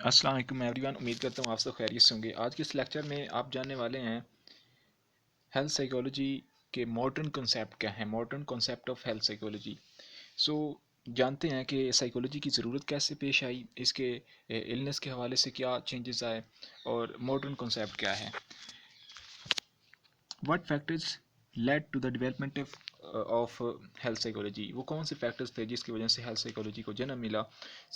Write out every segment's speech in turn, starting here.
अस्सलाम वालेकुम एवरीवन। उम्मीद करता हूँ आप सब खैरियत से होंगे। आज के इस लेक्चर में आप जानने वाले हैं हेल्थ साइकोलॉजी के मॉडर्न कॉन्सेप्ट क्या है, modern concept of health psychology. So जानते हैं कि साइकोलॉजी की ज़रूरत कैसे पेश आई, इसके इलनेस के हवाले से क्या चेंजेस आए और मॉडर्न कॉन्सेप्ट क्या है। What factors led to the development of health psychology, वो कौन से फैक्टर्स थे जिसकी वजह से हेल्थ साइकोलॉजी को जन्म मिला।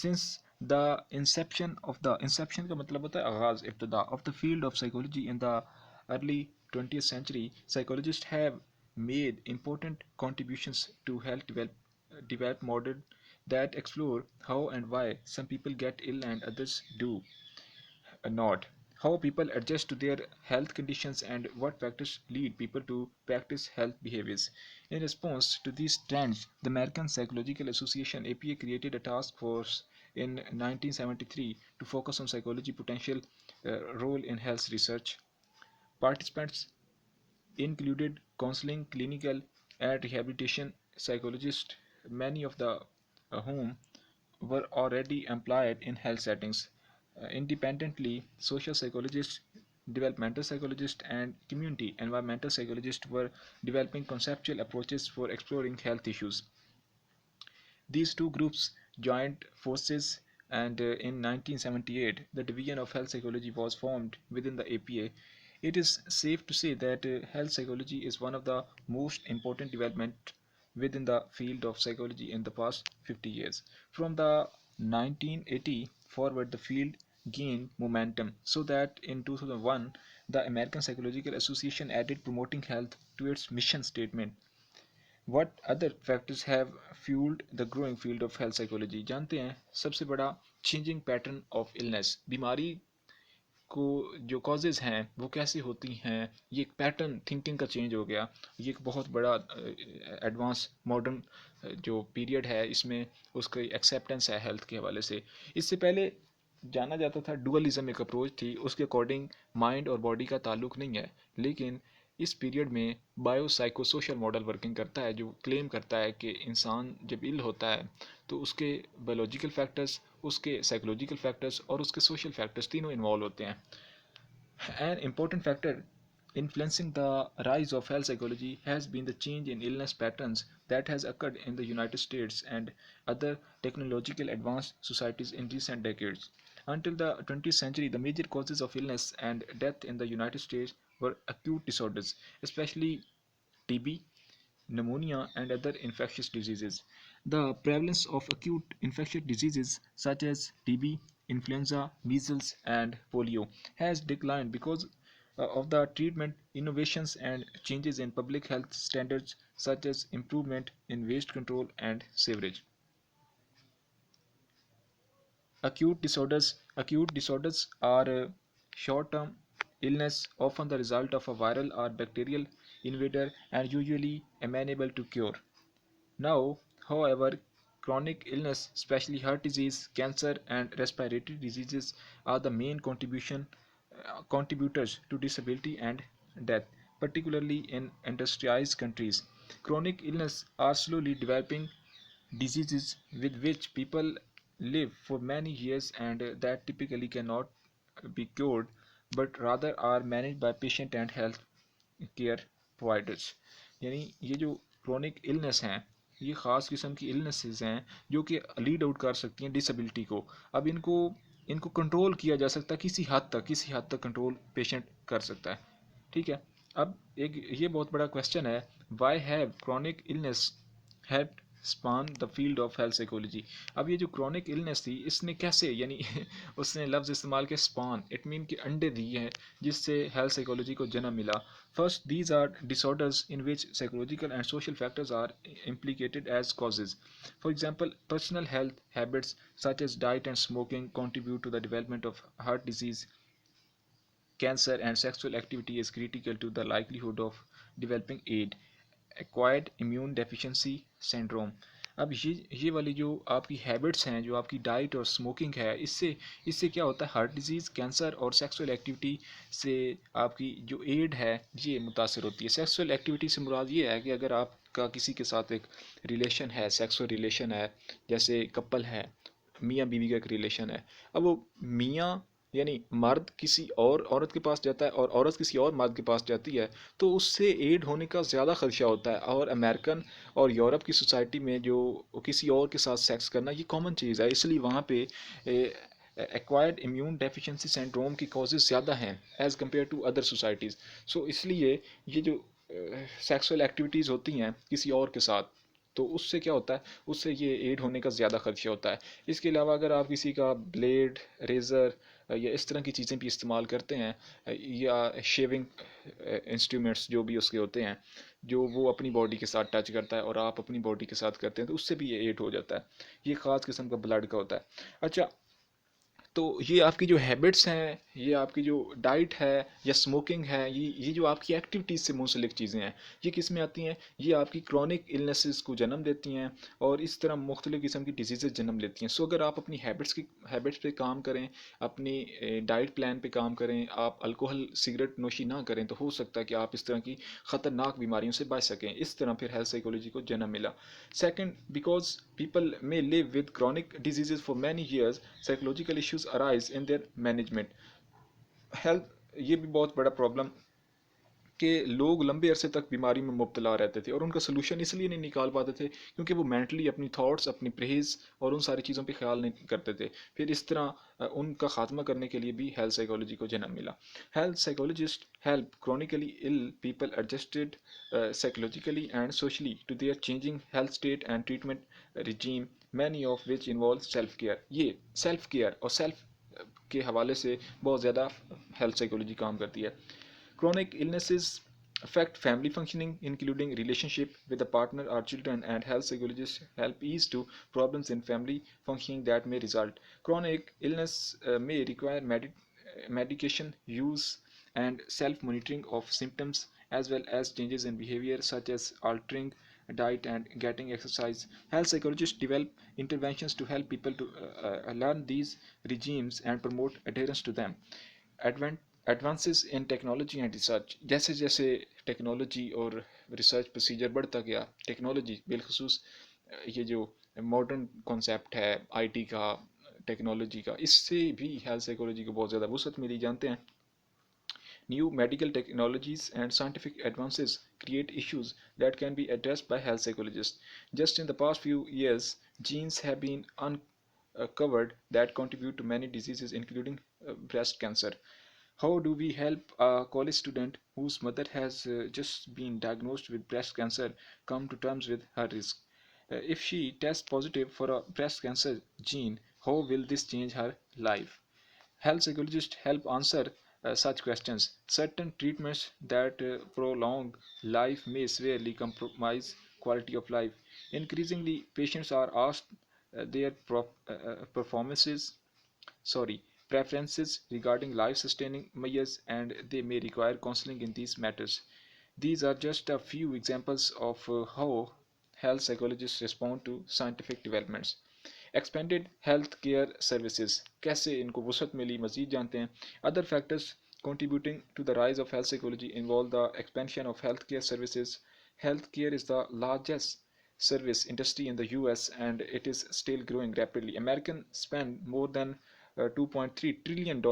सिंस द इंसेप्शन का मतलब होता है आगाज़, इब्तदा of the field of psychology in the early 20th century, psychologists have made important contributions to help develop model that explore how and why some people get ill and others do not, how people adjust to their health conditions, and what factors lead people to practice health behaviors. In response to these trends, the American Psychological Association APA created a task force in 1973 to focus on psychology potential role in health research. Participants included counseling, clinical and rehabilitation psychologists, many of the whom were already employed in health settings. Independently, social psychologists, developmental psychologists, and community environmental psychologists were developing conceptual approaches for exploring health issues. These two groups joined forces, and in 1978, the Division of Health Psychology was formed within the APA. It is safe to say that health psychology is one of the most important developments within the field of psychology in the past 50 years. From the 1980 forward, the field gained momentum so that in 2001, the American Psychological Association added promoting health to its mission statement. What other factors have fueled the growing field of health psychology? जानते हैं सबसे बड़ा changing pattern of illness, बीमारी को जो causes हैं वो कैसे होती हैं, ये एक पैटर्न थिंकिंग का चेंज हो गया। ये एक बहुत बड़ा एडवांस मॉडर्न जो पीरियड है, इसमें उसकी एक्सेप्टेंस है हेल्थ के हवाले से। इससे पहले जाना जाता था डुअलिज्म एक अप्रोच थी, उसके अकॉर्डिंग माइंड और बॉडी का ताल्लुक नहीं है। लेकिन इस पीरियड में bio psycho social model working करता है, जो क्लेम करता है कि इंसान जब इल होता है तो उसके बायोलॉजिकल फैक्टर्स, उसके साइकोलॉजिकल फैक्टर्स और उसके सोशल फैक्टर्स तीनों इन्वॉल्व होते हैं। An important factor influencing the rise of health psychology has been the change in illness patterns that has occurred in the United States and other technological advanced societies in recent decades. Until the 20th century, the major causes of illness and death in the United States were acute disorders, especially TB, pneumonia, and other infectious diseases. The prevalence of acute infectious diseases such as TB, influenza, measles, and polio has declined because of the treatment innovations and changes in public health standards, such as improvement in waste control and sewerage. Acute disorders are short-term illness, often the result of a viral or bacterial invader, and usually amenable to cure. Now, however, chronic illness, especially heart disease, cancer, and respiratory diseases, are the main contributors to disability and death, particularly in industrialized countries. Chronic illness are slowly developing diseases with which people live for many years and that typically cannot be cured, but rather are managed by patient and health care providers. यानी ये जो chronic illness हैं, ये ख़ास किस्म की illnesses हैं जो कि लीड आउट कर सकती हैं डिसेबिलिटी को। अब इनको इनको कंट्रोल किया जा सकता है, किसी हद तक कंट्रोल पेशेंट कर सकता है। ठीक है। अब एक ये बहुत बड़ा क्वेश्चन है, why have chronic illness had span the field of health psychology. अब ये जो क्रॉनिक इलनेस थी, इसने कैसे यानी उसने लफ्ज़ इस्तेमाल किया स्पान, इट मीन कि अंडे दिए हैं जिससे हेल्थ साइकोलॉजी को जन्म मिला। First, these are disorders in which psychological and social factors are implicated as causes. For example, personal health habits such as diet and smoking contribute to the development of heart disease, cancer, and sexual activity is critical to the likelihood of developing AIDS, acquired immune deficiency syndrome. अब ये वाली जो आपकी habits हैं, जो आपकी diet और smoking है, इससे इससे क्या होता है, हार्ट डिजीज़, कैंसर और सेक्सुअल एक्टिविटी से आपकी जो एड है ये मुतासर होती है। सेक्सुअल एक्टिविटी से मुराद ये है कि अगर आपका किसी के साथ एक रिलेशन है, सेक्सुअल रिलेशन है, जैसे कपल है, मियाँ बीवी का एक रिलेशन है। अब वो मियाँ यानी मर्द किसी और औरत के पास जाता है और औरत किसी और मर्द के पास जाती है, तो उससे एड होने का ज़्यादा खदशा होता है। और अमेरिकन और यूरोप की सोसाइटी में जो किसी और के साथ सेक्स करना ये कॉमन चीज़ है, इसलिए वहाँ पे एक्वायर्ड इम्यून डेफिशिएंसी सिंड्रोम की कॉजेज़ ज़्यादा हैं as compared to other societies. So इसलिए ये जो सेक्सुअल एक्टिविटीज़ होती हैं किसी और के साथ, तो उससे क्या होता है, उससे ये एड होने का ज़्यादा खदशा होता है। इसके अलावा अगर आप किसी का ब्लेड, रेज़र या इस तरह की चीज़ें भी इस्तेमाल करते हैं, या शेविंग इंस्ट्रूमेंट्स जो भी उसके होते हैं, जो वो अपनी बॉडी के साथ टच करता है और आप अपनी बॉडी के साथ करते हैं, तो उससे भी ये एड हो जाता है। ये ख़ास किस्म का ब्लड का होता है। अच्छा, तो ये आपकी जो हैबिट्स हैं, ये आपकी जो डाइट है या स्मोकिंग है, ये जो आपकी एक्टिविटीज़ से मुंसलिक चीज़ें हैं, ये किस में आती हैं, ये आपकी क्रॉनिक इलनेसेस को जन्म देती हैं और इस तरह मुख्तलिफ़ किस्म की डिजीज़ जन्म लेती हैं। सो अगर आप अपनी हैबिट्स पे काम करें, अपनी डाइट प्लान पे काम करें, आप अल्कोहल सिगरेट नोशी ना करें, तो हो सकता है कि आप इस तरह की ख़तरनाक बीमारियों से बच सकें। इस तरह फिर हेल्थ साइकोलॉजी को जन्म मिला। Second, because people may live with chronic diseases for many years, psychological issues arise in their management. Health ये भी बहुत बड़ा प्रॉब्लम कि लोग लंबे अरसे तक बीमारी में मुब्तला रहते थे और उनका सोल्यूशन इसलिए नहीं निकाल पाते थे क्योंकि वो मेंटली अपनी थॉट्स, अपनी परहेज़ और उन सारी चीज़ों पे ख्याल नहीं करते थे। फिर इस तरह उनका खात्मा करने के लिए भी हेल्थ साइकोलॉजी को जन्म मिला। Health psychologist help chronically ill people adjusted psychologically and socially to their changing health state and treatment regime, many of which involve self care. ये सेल्फ केयर और सेल्फ के हवाले से बहुत ज़्यादा हेल्थ साइकोलॉजी काम करती है। Chronic illnesses affect family functioning, including relationship with a partner or children, and health psychologists help ease to problems in family functioning that may result. Chronic illness may require medication use and self-monitoring of symptoms, as well as changes in behavior such as altering diet and getting exercise. Health psychologists develop interventions to help people to learn these regimes and promote adherence to them. Advances in technology and research, जैसे जैसे technology और research procedure बढ़ता गया, technology बिलखसूस ये जो modern concept है IT का, टेक्नोलॉजी का, इससे भी हेल्थ साइकोलॉजी को बहुत ज़्यादा वसअत मिली। जानते हैं, new medical technologies and scientific advances create issues that can be addressed by health psychologists. Just in the past few years, genes have been uncovered that contribute to many diseases, including breast cancer. How do we help a college student whose mother has just been diagnosed with breast cancer come to terms with her risk? If she tests positive for a breast cancer gene, how will this change her life? Health psychologists help answer such questions. Certain treatments that prolong life may severely compromise quality of life. Increasingly, patients are asked their performances, sorry, preferences regarding life-sustaining measures, and they may require counseling in these matters. These are just a few examples of how health psychologists respond to scientific developments. Expanded health care services, कैसे इनको वसअत मिली मजीद जानते हैं। Other factors contributing to the rise of health psychology involve the expansion of healthcare services. Healthcare is the largest service industry in the US and it is still growing rapidly. Americans spend more than $2.3 trillion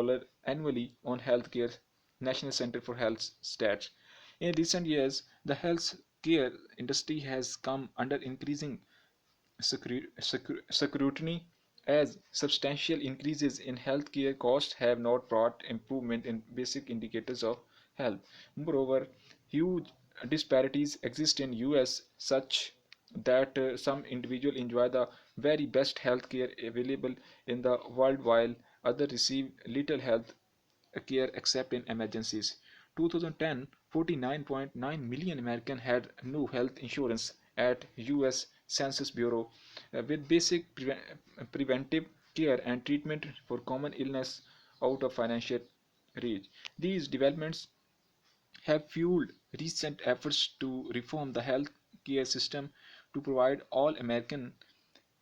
annually on healthcare, National Center for Health stats. In recent years, the health care industry has come under increasing scrutiny as substantial increases in healthcare costs have not brought improvement in basic indicators of health. Moreover, huge disparities exist in US such that some individuals enjoy the very best healthcare available in the world while others receive little health care except in emergencies. 2010, 49.9 million Americans had no health insurance at US Census Bureau, with basic preventive care and treatment for common illness out of financial reach. These developments have fueled recent efforts to reform the health care system to provide all Americans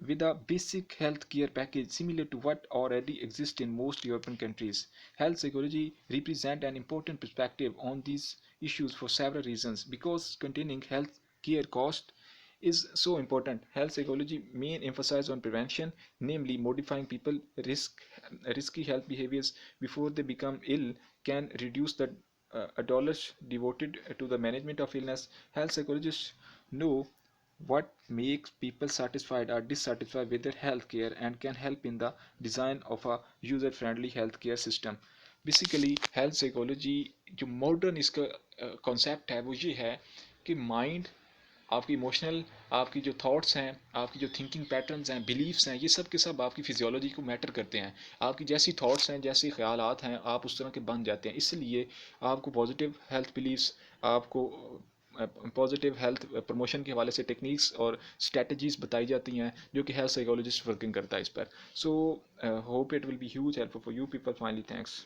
with a basic health care package similar to what already exists in most European countries. Health psychology represents an important perspective on these issues for several reasons. Because containing health care cost is so important. Health psychology main emphasize on prevention, namely modifying people risky health behaviors before they become ill can reduce the dollars devoted to the management of illness. Health psychologists know what makes people satisfied or dissatisfied with their healthcare and can help in the design of a user friendly healthcare system. Basically health psychology जो modern इसका concept है वो ये है कि mind, आपकी emotional, आपकी जो थॉट्स हैं, आपकी जो थिंकिंग पैटर्न्स हैं, बिलीव्स हैं, ये सब के सब आपकी फिजियोलॉजी को मैटर करते हैं। आपकी जैसी थॉट्स हैं, जैसे ख्यालात हैं, आप उस तरह के बन जाते हैं। इसलिए आपको पॉजिटिव हेल्थ बिलीव्स, आपको पॉजिटिव हेल्थ प्रमोशन के हवाले से टेक्निक्स और स्ट्रेटजीज बताई जाती हैं जो कि हेल्थ साइकोलॉजिस्ट वर्किंग करता है इस पर। So hope it will be huge helpful for you people. Finally thanks.